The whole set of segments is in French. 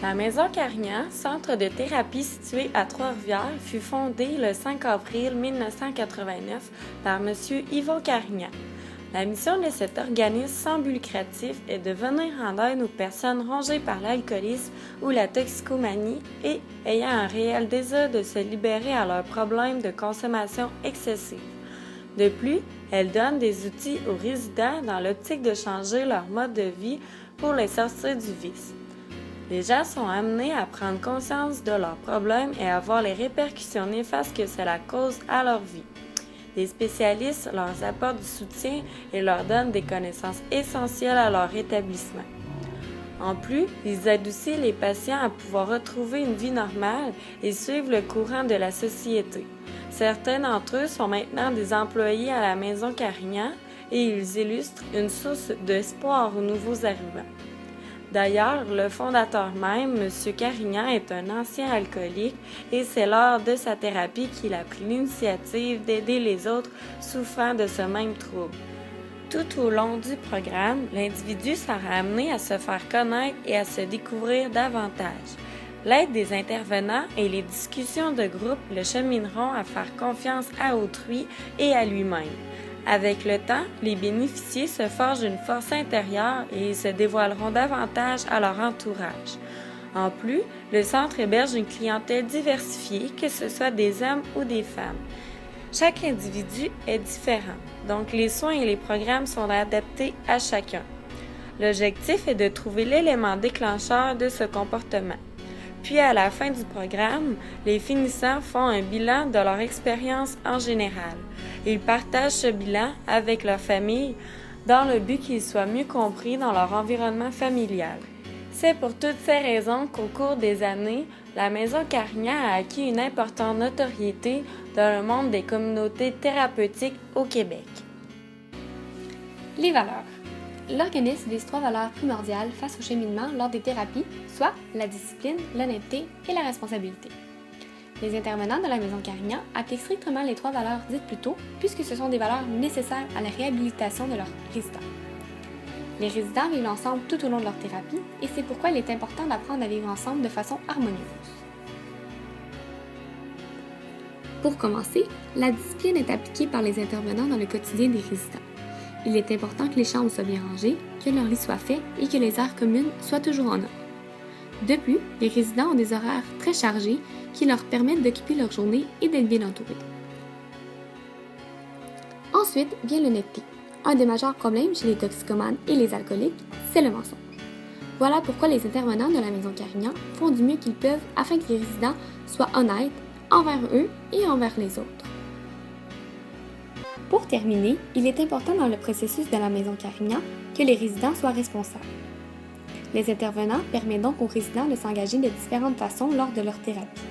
La Maison Carignan, centre de thérapie situé à Trois-Rivières, fut fondée le 5 avril 1989 par M. Yvon Carignan. La mission de cet organisme sans but lucratif est de venir en aide aux personnes rongées par l'alcoolisme ou la toxicomanie et ayant un réel désir de se libérer à leurs problèmes de consommation excessive. De plus, elle donne des outils aux résidents dans l'optique de changer leur mode de vie pour les sortir du vice. Les gens sont amenés à prendre conscience de leurs problèmes et à voir les répercussions néfastes que cela cause à leur vie. Les spécialistes leur apportent du soutien et leur donnent des connaissances essentielles à leur rétablissement. En plus, ils aident aussi les patients à pouvoir retrouver une vie normale et suivre le courant de la société. Certains d'entre eux sont maintenant des employés à la Maison Carignan et ils illustrent une source d'espoir aux nouveaux arrivants. D'ailleurs, le fondateur même, M. Carignan, est un ancien alcoolique et c'est lors de sa thérapie qu'il a pris l'initiative d'aider les autres souffrant de ce même trouble. Tout au long du programme, l'individu sera amené à se faire connaître et à se découvrir davantage. L'aide des intervenants et les discussions de groupe le chemineront à faire confiance à autrui et à lui-même. Avec le temps, les bénéficiaires se forgent une force intérieure et ils se dévoileront davantage à leur entourage. En plus, le centre héberge une clientèle diversifiée, que ce soit des hommes ou des femmes. Chaque individu est différent, donc les soins et les programmes sont adaptés à chacun. L'objectif est de trouver l'élément déclencheur de ce comportement. Puis à la fin du programme, les finissants font un bilan de leur expérience en général. Ils partagent ce bilan avec leur famille dans le but qu'ils soient mieux compris dans leur environnement familial. C'est pour toutes ces raisons qu'au cours des années, la Maison Carignan a acquis une importante notoriété dans le monde des communautés thérapeutiques au Québec. Les valeurs. L'organisme vise 3 valeurs primordiales face au cheminement lors des thérapies, soit la discipline, l'honnêteté et la responsabilité. Les intervenants de la Maison Carignan appliquent strictement les 3 valeurs dites plus tôt, puisque ce sont des valeurs nécessaires à la réhabilitation de leurs résidents. Les résidents vivent ensemble tout au long de leur thérapie et c'est pourquoi il est important d'apprendre à vivre ensemble de façon harmonieuse. Pour commencer, la discipline est appliquée par les intervenants dans le quotidien des résidents. Il est important que les chambres soient bien rangées, que leur lit soit fait et que les aires communes soient toujours en ordre. De plus, les résidents ont des horaires très chargés qui leur permettent d'occuper leur journée et d'être bien entourés. Ensuite vient l'honnêteté. Un des majeurs problèmes chez les toxicomanes et les alcooliques, c'est le mensonge. Voilà pourquoi les intervenants de la Maison Carignan font du mieux qu'ils peuvent afin que les résidents soient honnêtes envers eux et envers les autres. Pour terminer, il est important dans le processus de la Maison Carignan que les résidents soient responsables. Les intervenants permettent donc aux résidents de s'engager de différentes façons lors de leur thérapie.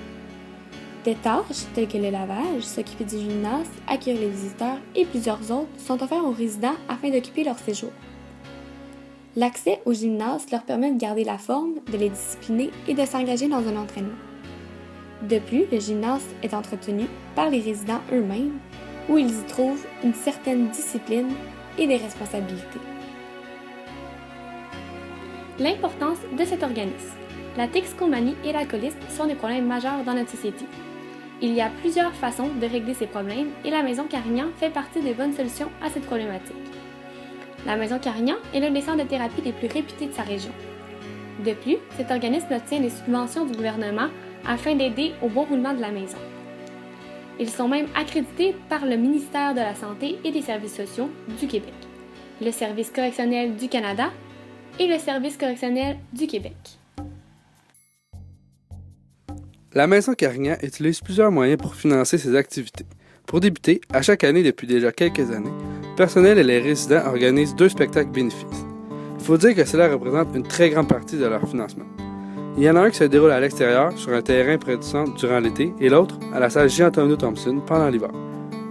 Des tâches telles que le lavage, s'occuper du gymnase, accueillir les visiteurs et plusieurs autres sont offertes aux résidents afin d'occuper leur séjour. L'accès au gymnase leur permet de garder la forme, de les discipliner et de s'engager dans un entraînement. De plus, le gymnase est entretenu par les résidents eux-mêmes où ils y trouvent une certaine discipline et des responsabilités. L'importance de cet organisme. La toxicomanie et l'alcoolisme sont des problèmes majeurs dans notre société. Il y a plusieurs façons de régler ces problèmes et la Maison Carignan fait partie des bonnes solutions à cette problématique. La Maison Carignan est l'un des centres de thérapie les plus réputés de sa région. De plus, cet organisme obtient des subventions du gouvernement afin d'aider au bon roulement de la maison. Ils sont même accrédités par le ministère de la Santé et des Services sociaux du Québec, le Service correctionnel du Canada et le Service correctionnel du Québec. La Maison Carignan utilise plusieurs moyens pour financer ses activités. Pour débuter, à chaque année depuis déjà quelques années, le personnel et les résidents organisent 2 spectacles bénéfices. Il faut dire que cela représente une très grande partie de leur financement. Il y en a un qui se déroule à l'extérieur, sur un terrain près du centre durant l'été, et l'autre à la salle J. Thompson pendant l'hiver.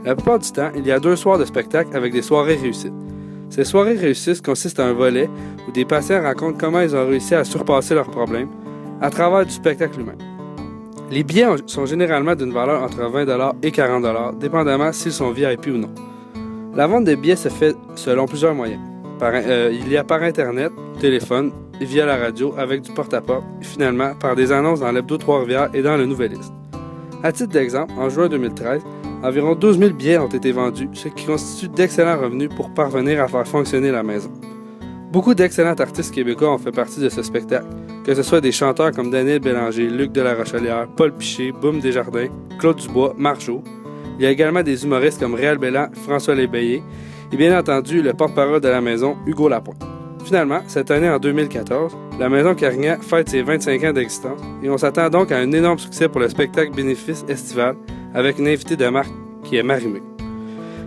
La plupart du temps, il y a 2 soirs de spectacle avec des soirées réussites. Ces soirées réussites consistent en un volet où des patients racontent comment ils ont réussi à surpasser leurs problèmes à travers du spectacle lui-même. Les billets sont généralement d'une valeur entre 20 $ et 40 $, dépendamment s'ils sont VIP ou non. La vente des billets se fait selon plusieurs moyens. Il y a par Internet, téléphone et via la radio avec du porte-à-porte et finalement par des annonces dans l'Hebdo Trois-Rivières et dans le Nouvelliste. À titre d'exemple, en juin 2013, environ 12 000 billets ont été vendus, ce qui constitue d'excellents revenus pour parvenir à faire fonctionner la maison. Beaucoup d'excellents artistes québécois ont fait partie de ce spectacle, que ce soit des chanteurs comme Daniel Bélanger, Luc de la Rochelière, Paul Piché, Boum Desjardins, Claude Dubois, Marjo. Il y a également des humoristes comme Réal Belland, François Léveillé et bien entendu le porte-parole de la maison, Hugo Lapointe. Finalement, cette année en 2014, la Maison Carignan fête ses 25 ans d'existence et on s'attend donc à un énorme succès pour le spectacle bénéfice estival avec une invitée de marque qui est Marie-Mé.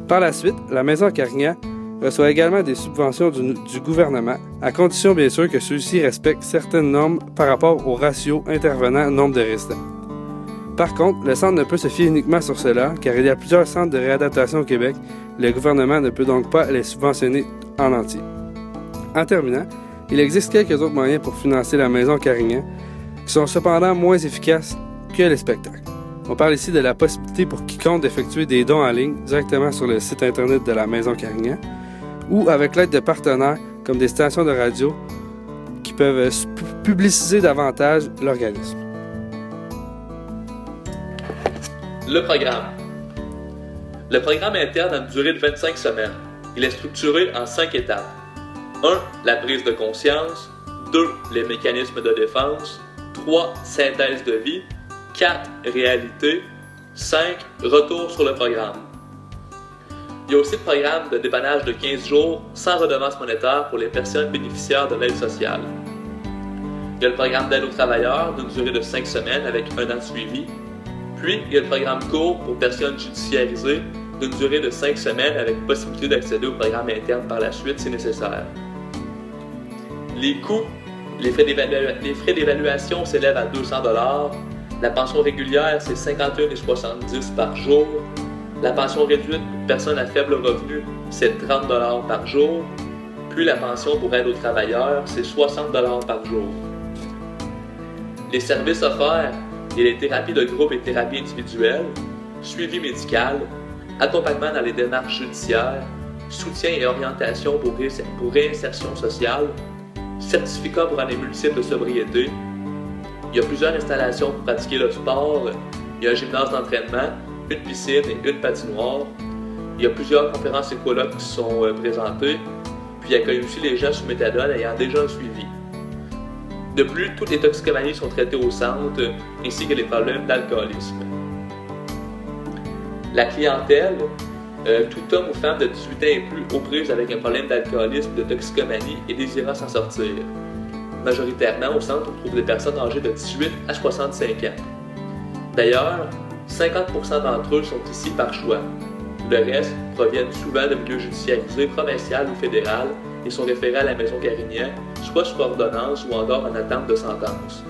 Par la suite, la Maison Carignan reçoit également des subventions du gouvernement, à condition bien sûr que ceux-ci respectent certaines normes par rapport au ratio intervenant-nombre de résidents. Par contre, le centre ne peut se fier uniquement sur cela, car il y a plusieurs centres de réadaptation au Québec. Le gouvernement ne peut donc pas les subventionner en entier. En terminant, il existe quelques autres moyens pour financer la Maison Carignan, qui sont cependant moins efficaces que les spectacles. On parle ici de la possibilité pour quiconque d'effectuer des dons en ligne directement sur le site internet de la Maison Carignan, ou avec l'aide de partenaires comme des stations de radio qui peuvent publiciser davantage l'organisme. Le programme. Le programme interne a une durée de 25 semaines. Il est structuré en 5 étapes. 1. La prise de conscience. 2. Les mécanismes de défense. 3. Synthèse de vie. 4. Réalité. 5. Retour sur le programme. Il y a aussi le programme de dépannage de 15 jours sans redevance monétaire pour les personnes bénéficiaires de l'aide sociale. Il y a le programme d'aide aux travailleurs d'une durée de 5 semaines avec 1 an de suivi. Puis, il y a le programme court pour personnes judiciarisées d'une durée de 5 semaines avec possibilité d'accéder au programme interne par la suite si nécessaire. Les coûts, les frais d'évaluation s'élèvent à 200 $. La pension régulière, c'est 51,70 $ par jour. La pension réduite pour personnes à faible revenu, c'est 30 $ par jour. Puis la pension pour aide aux travailleurs, c'est 60 $ par jour. Les services offerts, il y a les thérapies de groupe et thérapies individuelles, suivi médical, accompagnement dans les démarches judiciaires, soutien et orientation pour réinsertion sociale, certificat pour année multiple de sobriété. Il y a plusieurs installations pour pratiquer le sport. Il y a un gymnase d'entraînement, une piscine et une patinoire. Il y a plusieurs conférences et colloques qui sont présentées. Puis il accueille aussi les gens sous méthadone ayant déjà un suivi. De plus, toutes les toxicomanies sont traitées au centre, ainsi que les problèmes d'alcoolisme. La clientèle, tout homme ou femme de 18 ans et plus aux prises avec un problème d'alcoolisme, de toxicomanie et désirant s'en sortir. Majoritairement, au centre, on trouve des personnes âgées de 18 à 65 ans. D'ailleurs, 50% d'entre eux sont ici par choix. Le reste proviennent souvent de milieux judiciarisés, provincial ou fédéral et sont référés à la Maison Carignan, soit sous ordonnance ou encore en attente de sentence.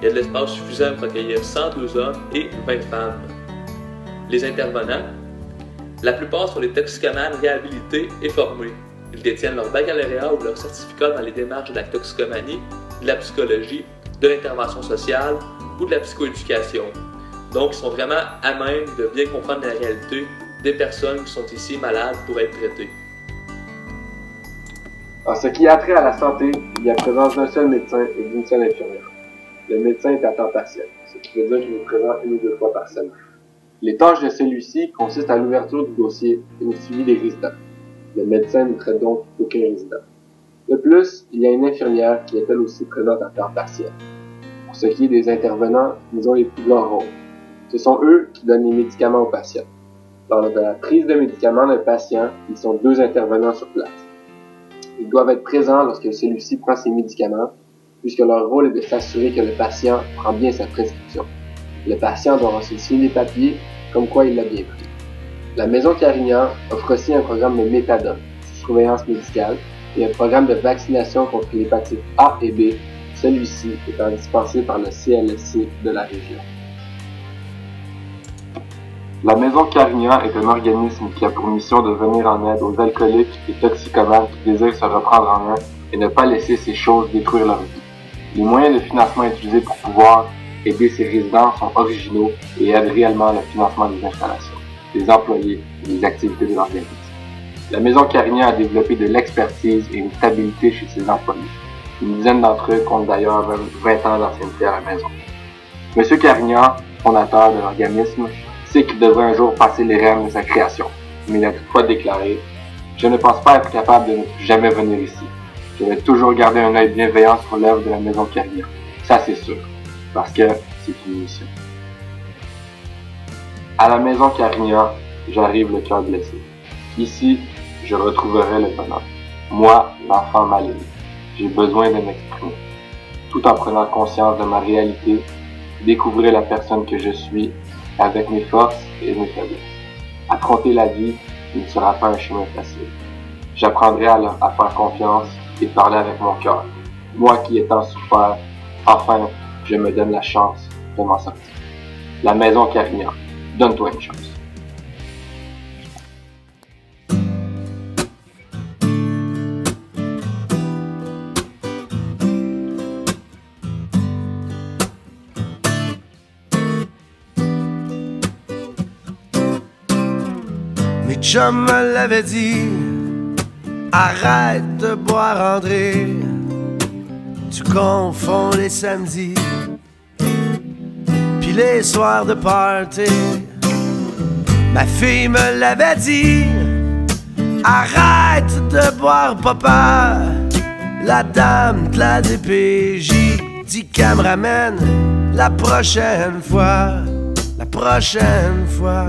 Il y a de l'espace suffisant pour accueillir 102 hommes et 20 femmes. Les intervenants, la plupart sont des toxicomanes réhabilités et formés. Ils détiennent leur baccalauréat ou leur certificat dans les démarches de la toxicomanie, de la psychologie, de l'intervention sociale ou de la psychoéducation. Donc, ils sont vraiment à même de bien comprendre la réalité des personnes qui sont ici malades pour être traitées. En ce qui a trait à la santé, il y a présence d'un seul médecin et d'une seule infirmière. Le médecin est à temps partiel, ce qui veut dire qu'il est présent 1 ou 2 fois par semaine. Les tâches de celui-ci consistent à l'ouverture du dossier et au suivi des résidents. Le médecin ne traite donc aucun résident. De plus, il y a une infirmière qui est elle aussi présente à temps partiel. Pour ce qui est des intervenants, ils ont les plus grands rôles. Ce sont eux qui donnent les médicaments aux patients. Lors de la prise de médicaments d'un patient, ils sont 2 intervenants sur place. Ils doivent être présents lorsque celui-ci prend ses médicaments, puisque leur rôle est de s'assurer que le patient prend bien sa prescription. Le patient doit ensuite signer des papiers, comme quoi il l'a bien pris. La Maison Carignan offre aussi un programme de méthadone, surveillance médicale, et un programme de vaccination contre l'hépatite A et B, celui-ci étant dispensé par le CLSC de la région. La Maison Carignan est un organisme qui a pour mission de venir en aide aux alcooliques et toxicomanes qui désirent se reprendre en main et ne pas laisser ces choses détruire leur vie. Les moyens de financement utilisés pour pouvoir aider ces résidents sont originaux et aident réellement le financement des installations, des employés et des activités de l'organisme. La Maison Carignan a développé de l'expertise et une stabilité chez ses employés. Une dizaine d'entre eux comptent d'ailleurs 20 ans d'ancienneté à la maison. Monsieur Carignan, fondateur de l'organisme, sait qu'il devrait un jour passer les rênes de sa création, mais il a toutefois déclaré « Je ne pense pas être capable de ne plus jamais venir ici. Je vais toujours garder un œil bienveillant sur l'œuvre de la maison Carignan. Ça c'est sûr, parce que c'est une mission. » À la maison Carignan, j'arrive le cœur blessé. Ici, je retrouverai le bonheur. Moi, l'enfant mal aimé, j'ai besoin de m'exprimer. Tout en prenant conscience de ma réalité, découvrir la personne que je suis avec mes forces et mes faiblesses. Affronter la vie ne sera pas un chemin facile. J'apprendrai à faire confiance et parler avec mon cœur. Moi qui étant souffert, enfin, je me donne la chance de m'en sortir. La maison Carignan, donne-toi une chance. Mes chums me l'avaient dit, arrête de boire André, tu confonds les samedis puis les soirs de party. Ma fille me l'avait dit, arrête de boire papa, la dame de la DPJ dit qu'elle me ramène la prochaine fois, la prochaine fois.